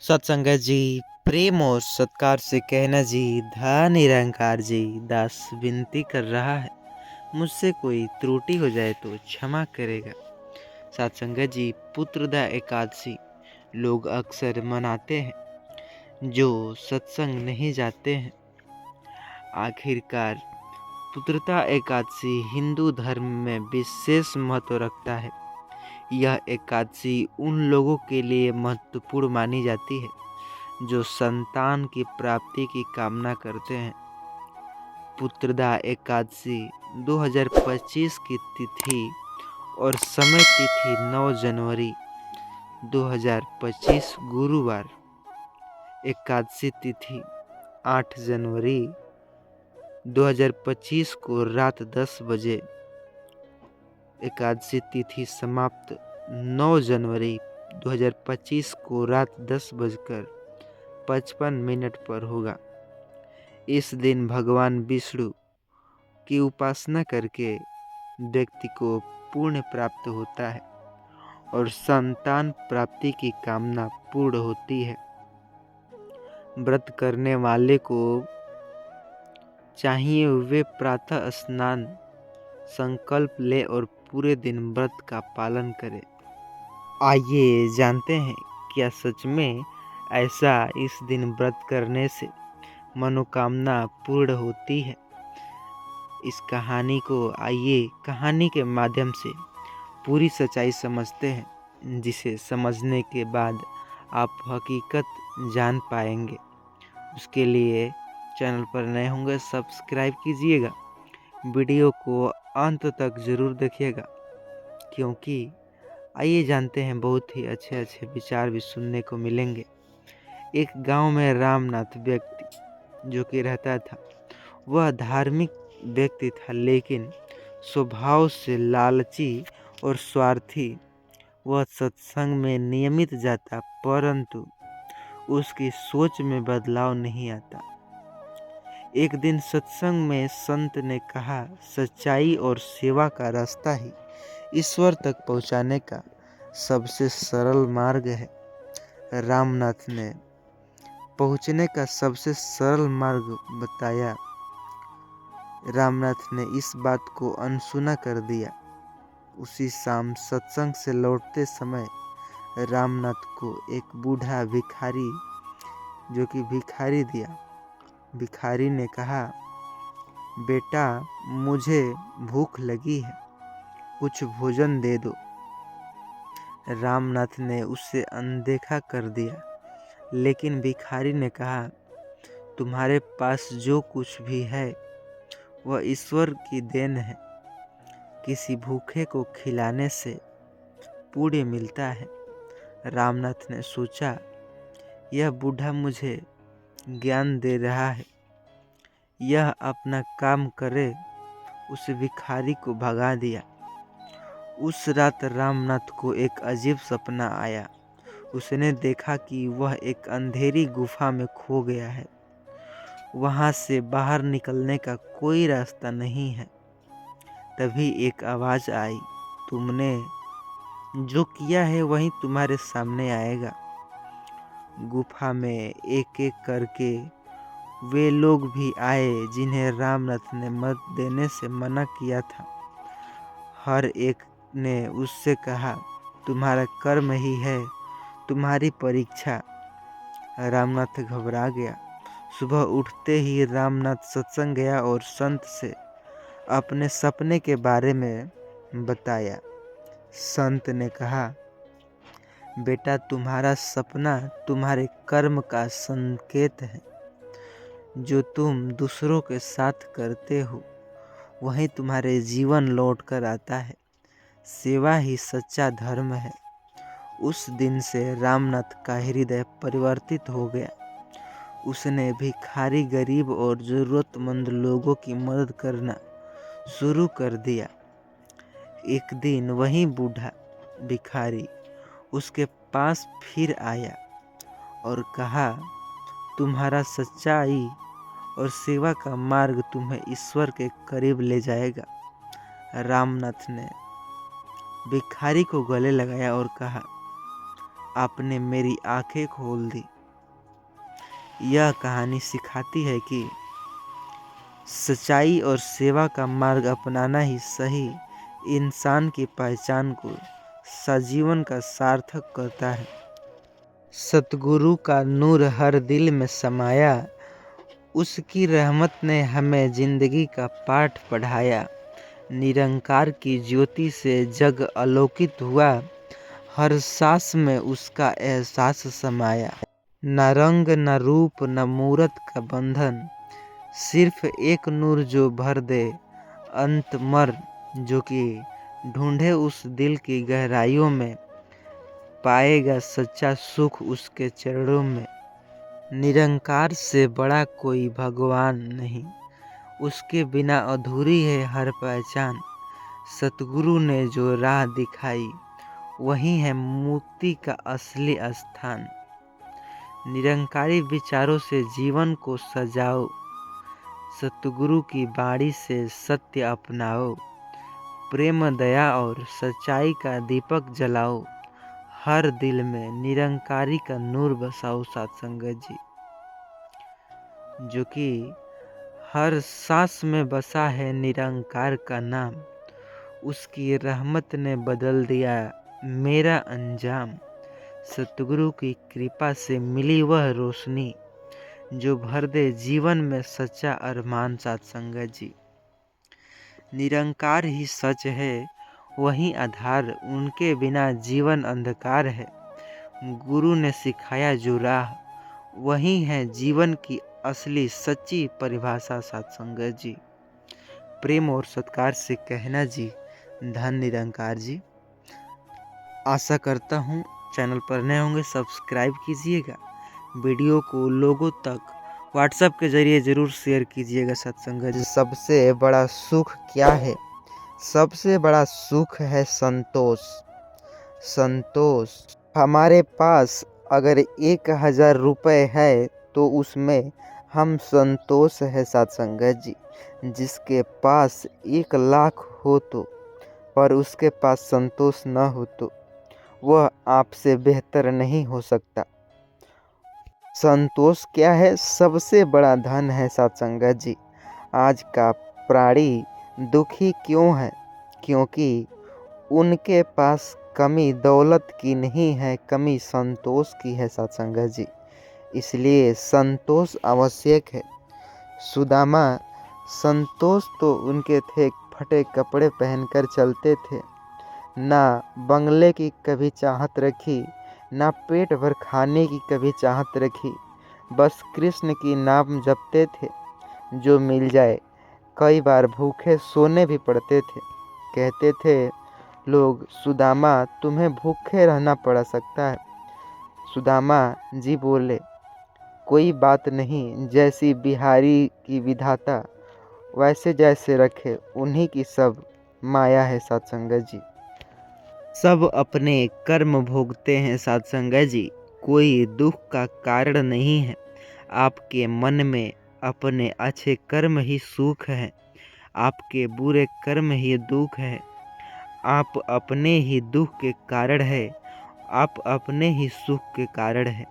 सत्संगत जी, प्रेम और सत्कार से कहना जी, धन निरंकार जी, दास विनती कर रहा है, मुझसे कोई त्रुटि हो जाए तो क्षमा करेगा। सत्संगत जी, पुत्रदा एकादशी लोग अक्सर मनाते हैं। जो सत्संग नहीं जाते हैं। आखिरकार पुत्रदा एकादशी हिंदू धर्म में विशेष महत्व रखता है। यह एकादशी उन लोगों के लिए महत्वपूर्ण मानी जाती है जो संतान की प्राप्ति की कामना करते हैं। पुत्रदा एकादशी 2025 की तिथि और समय तिथि 9 जनवरी 2025 गुरुवार। एकादशी तिथि 8 जनवरी 2025 को रात 10 बजे। एकादशी तिथि समाप्त 9 जनवरी 2025 को रात 10:55 पर होगा। इस दिन भगवान विष्णु की उपासना करके व्यक्ति को पुण्य प्राप्त होता है और संतान प्राप्ति की कामना पूर्ण होती है। व्रत करने वाले को चाहिए वे प्रातः स्नान संकल्प ले और पूरे दिन व्रत का पालन करें। आइए जानते हैं क्या सच में ऐसा इस दिन व्रत करने से मनोकामना पूर्ण होती है। इस कहानी को आइए कहानी के माध्यम से पूरी सच्चाई समझते हैं, जिसे समझने के बाद आप हकीकत जान पाएंगे। उसके लिए चैनल पर नए होंगे सब्सक्राइब कीजिएगा, वीडियो को अंत तक ज़रूर देखिएगा, क्योंकि आइए जानते हैं बहुत ही अच्छे अच्छे विचार भी सुनने को मिलेंगे। एक गांव में रामनाथ व्यक्ति जो कि रहता था, वह धार्मिक व्यक्ति था, लेकिन स्वभाव से लालची और स्वार्थी। वह सत्संग में नियमित जाता, परंतु उसकी सोच में बदलाव नहीं आता। एक दिन सत्संग में संत ने कहा, सच्चाई और सेवा का रास्ता ही ईश्वर तक पहुंचाने का सबसे सरल मार्ग है। रामनाथ ने पहुंचने का सबसे सरल मार्ग बताया। रामनाथ ने इस बात को अनसुना कर दिया। उसी शाम सत्संग से लौटते समय रामनाथ को एक बूढ़ा भिखारी जो कि भिखारी दिया। भिखारी ने कहा, बेटा मुझे भूख लगी है, कुछ भोजन दे दो। रामनाथ ने उससे अनदेखा कर दिया, लेकिन भिखारी ने कहा, तुम्हारे पास जो कुछ भी है वह ईश्वर की देन है। किसी भूखे को खिलाने से पुण्य मिलता है। रामनाथ ने सोचा, यह बूढ़ा मुझे ज्ञान दे रहा है, यह अपना काम करे। उस भिखारी को भगा दिया। उस रात रामनाथ को एक अजीब सपना आया। उसने देखा कि वह एक अंधेरी गुफा में खो गया है। वहां से बाहर निकलने का कोई रास्ता नहीं है। तभी एक आवाज आई, तुमने जो किया है वही तुम्हारे सामने आएगा। गुफा में एक एक करके वे लोग भी आए जिन्हें रामनाथ ने मत देने से मना किया था। हर एक ने उससे कहा, तुम्हारा कर्म ही है तुम्हारी परीक्षा। रामनाथ घबरा गया। सुबह उठते ही रामनाथ सत्संग गया और संत से अपने सपने के बारे में बताया। संत ने कहा, बेटा तुम्हारा सपना तुम्हारे कर्म का संकेत है। जो तुम दूसरों के साथ करते हो वही तुम्हारे जीवन लौट कर आता है। सेवा ही सच्चा धर्म है। उस दिन से रामनाथ का हृदय परिवर्तित हो गया। उसने भिखारी, गरीब और ज़रूरतमंद लोगों की मदद करना शुरू कर दिया। एक दिन वही बूढ़ा भिखारी उसके पास फिर आया और कहा, तुम्हारा सच्चाई और सेवा का मार्ग तुम्हें ईश्वर के करीब ले जाएगा। रामनाथ ने भिखारी को गले लगाया और कहा, आपने मेरी आंखें खोल दी। यह कहानी सिखाती है कि सच्चाई और सेवा का मार्ग अपनाना ही सही इंसान की पहचान को सजीवन का सार्थक करता है। सतगुरु का नूर हर दिल में समाया, उसकी रहमत ने हमें जिंदगी का पाठ पढ़ाया। निरंकार की ज्योति से जग आलोकित हुआ, हर सांस में उसका एहसास समाया। न रंग न रूप न मूरत का बंधन, सिर्फ एक नूर जो भर दे अंत मर, जो कि ढूंढे उस दिल की गहराइयों में, पाएगा सच्चा सुख उसके चरणों में। निरंकार से बड़ा कोई भगवान नहीं, उसके बिना अधूरी है हर पहचान। सतगुरु ने जो राह दिखाई, वही है मुक्ति का असली स्थान। निरंकारी विचारों से जीवन को सजाओ, सतगुरु की बाणी से सत्य अपनाओ। प्रेम दया और सच्चाई का दीपक जलाओ, हर दिल में निरंकारी का नूर बसाओ साथ संगत जी। जो कि हर सांस में बसा है निरंकार का नाम, उसकी रहमत ने बदल दिया मेरा अंजाम। सतगुरु की कृपा से मिली वह रोशनी, जो भर दे जीवन में सच्चा अरमान साथ संगत जी। निरंकार ही सच है, वही आधार, उनके बिना जीवन अंधकार है। गुरु ने सिखाया जो राह, वही है जीवन की असली सच्ची परिभाषा साथ संगत जी। प्रेम और सत्कार से कहना जी, धन निरंकार जी। आशा करता हूँ चैनल पर नए होंगे सब्सक्राइब कीजिएगा, वीडियो को लोगों तक व्हाट्सएप के जरिए ज़रूर शेयर कीजिएगा सत्संग जी। सबसे बड़ा सुख क्या है? सबसे बड़ा सुख है संतोष। संतोष हमारे पास अगर 1000 रुपये है तो उसमें हम संतोष है सत्संगत जी। जिसके पास 1 लाख हो तो पर उसके पास संतोष न हो तो वह आपसे बेहतर नहीं हो सकता। संतोष क्या है? सबसे बड़ा धन है सत्संगत जी। आज का प्राणी दुखी क्यों है? क्योंकि उनके पास कमी दौलत की नहीं है, कमी संतोष की है सत्संगत जी। इसलिए संतोष आवश्यक है। सुदामा संतोष तो उनके थे, फटे कपड़े पहनकर चलते थे, ना बंगले की कभी चाहत रखी, ना पेट भर खाने की कभी चाहत रखी, बस कृष्ण की नाम जपते थे, जो मिल जाए। कई बार भूखे सोने भी पड़ते थे। कहते थे लोग, सुदामा तुम्हें भूखे रहना पड़ सकता है। सुदामा जी बोले, कोई बात नहीं, जैसी बिहारी की विधाता वैसे जैसे रखे उन्हीं की सब माया है सत्संगत जी। सब अपने कर्म भोगते हैं सत्संगत जी, कोई दुख का कारण नहीं है। आपके मन में अपने अच्छे कर्म ही सुख है, आपके बुरे कर्म ही दुख है। आप अपने ही दुख के कारण है, आप अपने ही सुख के कारण है।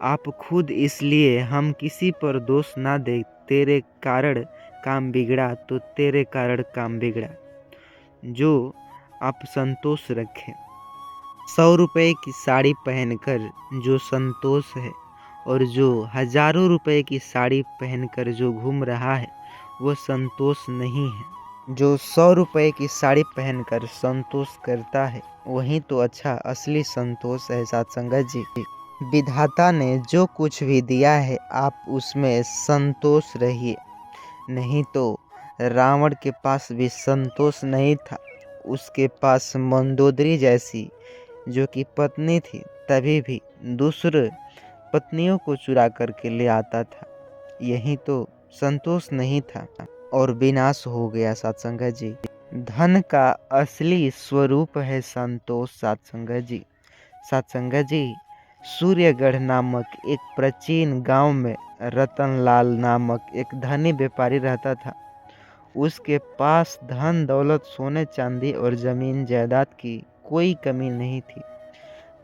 आप खुद, इसलिए हम किसी पर दोष ना दे। तेरे कारण काम बिगड़ा तो तेरे कारण काम बिगड़ा। जो आप संतोष रखें। 100 रुपये की साड़ी पहनकर जो संतोष है, और जो हजारों रुपए की साड़ी पहनकर जो घूम रहा है, वो संतोष नहीं है। जो 100 रुपये की साड़ी पहनकर संतोष करता है, वही तो अच्छा असली संतोष है सत्संगत जी। विधाता ने जो कुछ भी दिया है, आप उसमें संतोष रहिए। नहीं तो रावण के पास भी संतोष नहीं था। उसके पास मंदोदरी जैसी जो कि पत्नी थी, तभी भी दूसरे पत्नियों को चुरा करके ले आता था। यही तो संतोष नहीं था और विनाश हो गया सत्संगत जी। धन का असली स्वरूप है संतोष सत्संगत जी। सत्संगत जी, सूर्यगढ़ नामक एक प्राचीन गांव में रतनलाल नामक एक धनी व्यापारी रहता था। उसके पास धन दौलत, सोने चांदी और जमीन जायदाद की कोई कमी नहीं थी।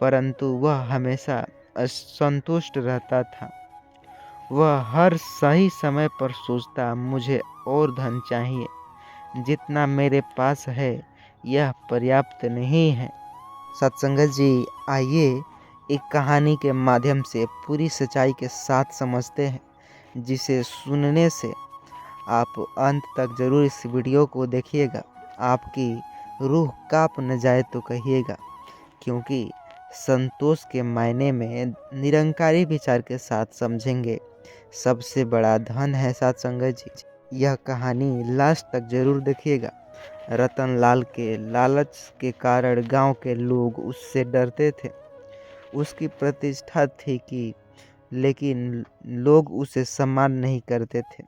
परंतु वह हमेशा असंतुष्ट रहता था। वह हर सही समय पर सोचता, मुझे और धन चाहिए, जितना मेरे पास है यह पर्याप्त नहीं है। सत्संगत जी, आइए एक कहानी के माध्यम से पूरी सच्चाई के साथ समझते हैं, जिसे सुनने से आप अंत तक जरूर इस वीडियो को देखिएगा। आपकी रूह कांप न जाए तो कहिएगा, क्योंकि संतोष के मायने में निरंकारी विचार के साथ समझेंगे सबसे बड़ा धन है। सत्संगत जी, यह कहानी लास्ट तक जरूर देखिएगा। रतन लाल के लालच के कारण गांव के लोग उससे डरते थे। उसकी प्रतिष्ठा थी कि लेकिन लोग उसे सम्मान नहीं करते थे।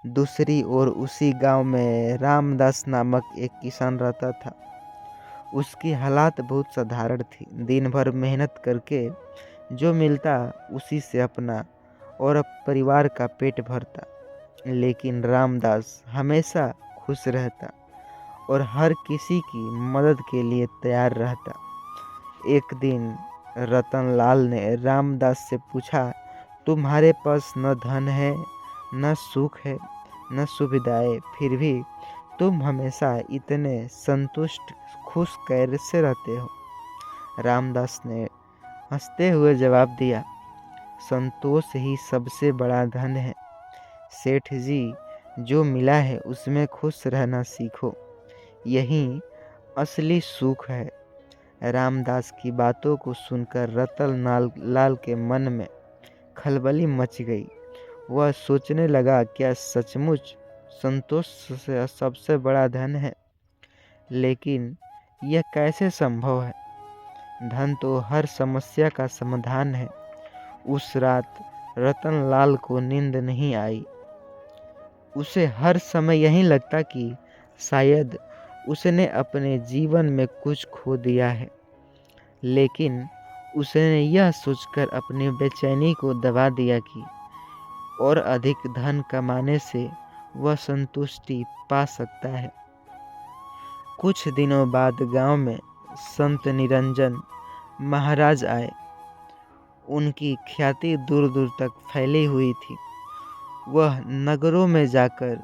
दूसरी ओर उसी गांव में रामदास नामक एक किसान रहता था। उसकी हालात बहुत साधारण थी। दिन भर मेहनत करके जो मिलता उसी से अपना और परिवार का पेट भरता। लेकिन रामदास हमेशा खुश रहता और हर किसी की मदद के लिए तैयार रहता। एक दिन रतन लाल ने रामदास से पूछा, तुम्हारे पास न धन है, न सुख है, न सुविधाएं, फिर भी तुम हमेशा इतने संतुष्ट खुश कैसे रहते हो? रामदास ने हंसते हुए जवाब दिया, संतोष ही सबसे बड़ा धन है सेठ जी। जो मिला है उसमें खुश रहना सीखो, यही असली सुख है। रामदास की बातों को सुनकर रतन लाल के मन में खलबली मच गई। वह सोचने लगा, क्या सचमुच संतोष सबसे बड़ा धन है? लेकिन यह कैसे संभव है? धन तो हर समस्या का समाधान है। उस रात रतन लाल को नींद नहीं आई। उसे हर समय यही लगता कि शायद उसने अपने जीवन में कुछ खो दिया है। लेकिन उसने यह सोचकर अपनी बेचैनी को दबा दिया कि और अधिक धन कमाने से वह संतुष्टि पा सकता है। कुछ दिनों बाद गांव में संत निरंजन महाराज आए। उनकी ख्याति दूर दूर तक फैली हुई थी। वह नगरों में जाकर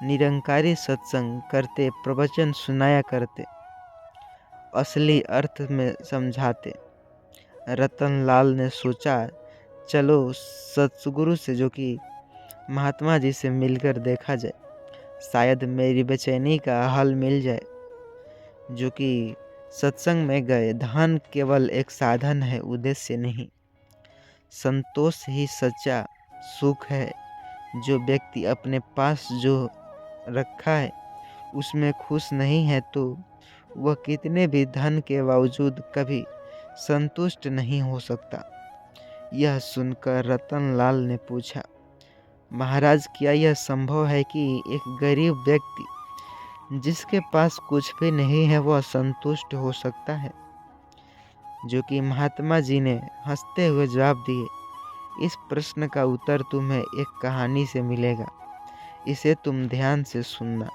निरंकारी सत्संग करते, प्रवचन सुनाया करते, असली अर्थ में समझाते। रतन लाल ने सोचा, चलो सतगुरु से, जो कि महात्मा जी से मिलकर देखा जाए, शायद मेरी बेचैनी का हल मिल जाए। जो कि सत्संग में गए। धन केवल एक साधन है, उद्देश्य नहीं। संतोष ही सच्चा सुख है। जो व्यक्ति अपने पास जो रखा है उसमें खुश नहीं है तो वह कितने भी धन के बावजूद कभी संतुष्ट नहीं हो सकता। यह सुनकर रतन लाल ने पूछा, महाराज, क्या यह संभव है कि एक गरीब व्यक्ति जिसके पास कुछ भी नहीं है वह संतुष्ट हो सकता है? जो कि महात्मा जी ने हंसते हुए जवाब दिए, इस प्रश्न का उत्तर तुम्हें एक कहानी से मिलेगा। इसे तुम ध्यान से सुनना।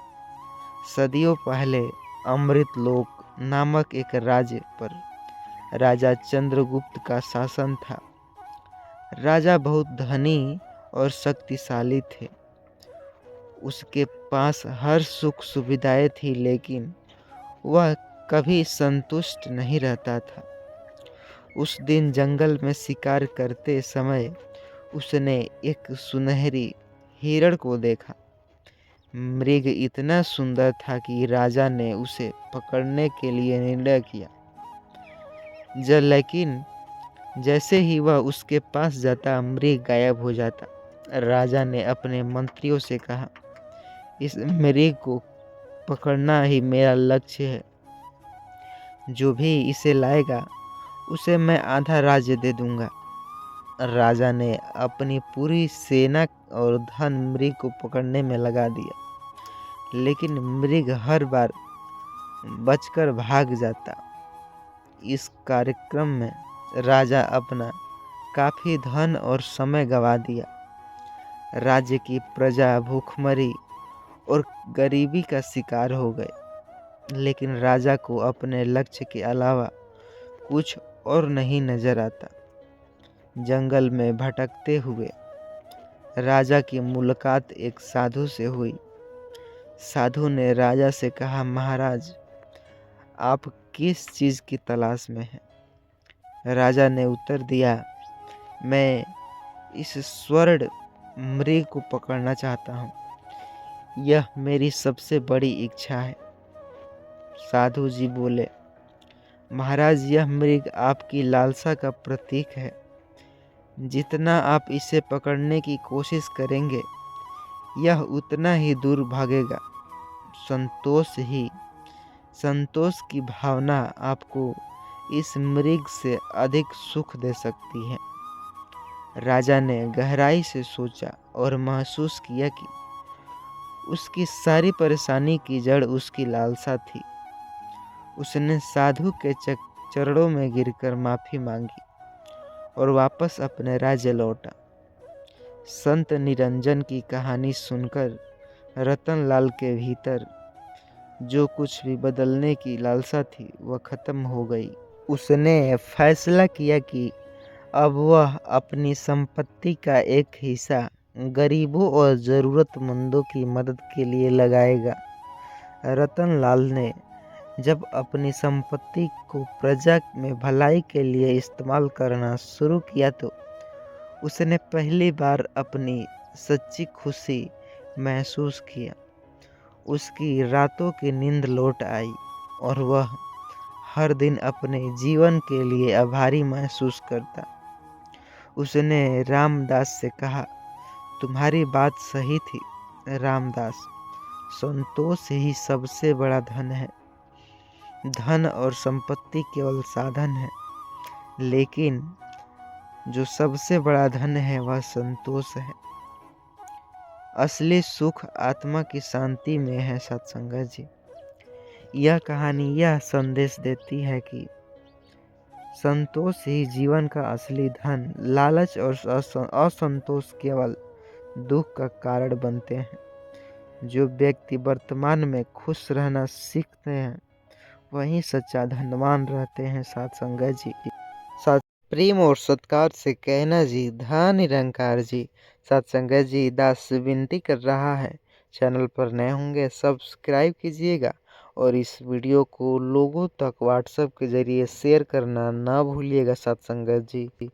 सदियों पहले अमृतलोक नामक एक राज्य पर राजा चंद्रगुप्त का शासन था। राजा बहुत धनी और शक्तिशाली थे। उसके पास हर सुख सुविधाएं थी, लेकिन वह कभी संतुष्ट नहीं रहता था। उस दिन जंगल में शिकार करते समय उसने एक सुनहरी हिरण को देखा। मृग इतना सुंदर था कि राजा ने उसे पकड़ने के लिए निर्णय किया। लेकिन जैसे ही वह उसके पास जाता, मृग गायब हो जाता। राजा ने अपने मंत्रियों से कहा, इस मृग को पकड़ना ही मेरा लक्ष्य है। जो भी इसे लाएगा उसे मैं आधा राज्य दे दूंगा। राजा ने अपनी पूरी सेना और धन मृग को पकड़ने में लगा दिया, लेकिन मृग हर बार बचकर भाग जाता। इस कार्यक्रम में राजा अपना काफी धन और समय गंवा दिया। राज्य की प्रजा भूखमरी और गरीबी का शिकार हो गए। लेकिन राजा को अपने लक्ष्य के अलावा कुछ और नहीं नजर आता। जंगल में भटकते हुए राजा की मुलाकात एक साधु से हुई। साधु ने राजा से कहा, महाराज, आप किस चीज़ की तलाश में हैं? राजा ने उत्तर दिया, मैं इस स्वर्ण मृग को पकड़ना चाहता हूँ। यह मेरी सबसे बड़ी इच्छा है। साधु जी बोले, महाराज, यह मृग आपकी लालसा का प्रतीक है। जितना आप इसे पकड़ने की कोशिश करेंगे, यह उतना ही दूर भागेगा। संतोष की भावना आपको इस मृग से अधिक सुख दे सकती है। राजा ने गहराई से सोचा और महसूस किया कि उसकी सारी परेशानी की जड़ उसकी लालसा थी। उसने साधु के चरणों में गिरकर माफी मांगी और वापस अपने राज्य लौटा। संत निरंजन की कहानी सुनकर रतनलाल के भीतर जो कुछ भी बदलने की लालसा थी वह खत्म हो गई। उसने फैसला किया कि अब वह अपनी संपत्ति का एक हिस्सा गरीबों और ज़रूरतमंदों की मदद के लिए लगाएगा। रतनलाल ने जब अपनी संपत्ति को प्रजा में भलाई के लिए इस्तेमाल करना शुरू किया तो उसने पहली बार अपनी सच्ची खुशी महसूस किया। उसकी रातों की नींद लौट आई और वह हर दिन अपने जीवन के लिए आभारी महसूस करता। उसने रामदास से कहा, तुम्हारी बात सही थी रामदास, संतोष ही सबसे बड़ा धन है। धन और संपत्ति केवल साधन है, लेकिन जो सबसे बड़ा धन है वह संतोष है। असली सुख आत्मा की शांति में है। सत्संगत जी, यह कहानी यह संदेश देती है कि संतोष ही जीवन का असली धन, लालच और असंतोष केवल दुख का कारण बनते हैं। जो व्यक्ति वर्तमान में खुश रहना सीखते हैं वही सच्चा धनवान रहते हैं। सत्संगत जी, प्रेम और सत्कार से कहना जी, धन निरंकार जी। सत्संगत जी, दास विनती कर रहा है, चैनल पर नए होंगे सब्सक्राइब कीजिएगा और इस वीडियो को लोगों तक व्हाट्सएप के जरिए शेयर करना ना भूलिएगा। सत्संगत जी।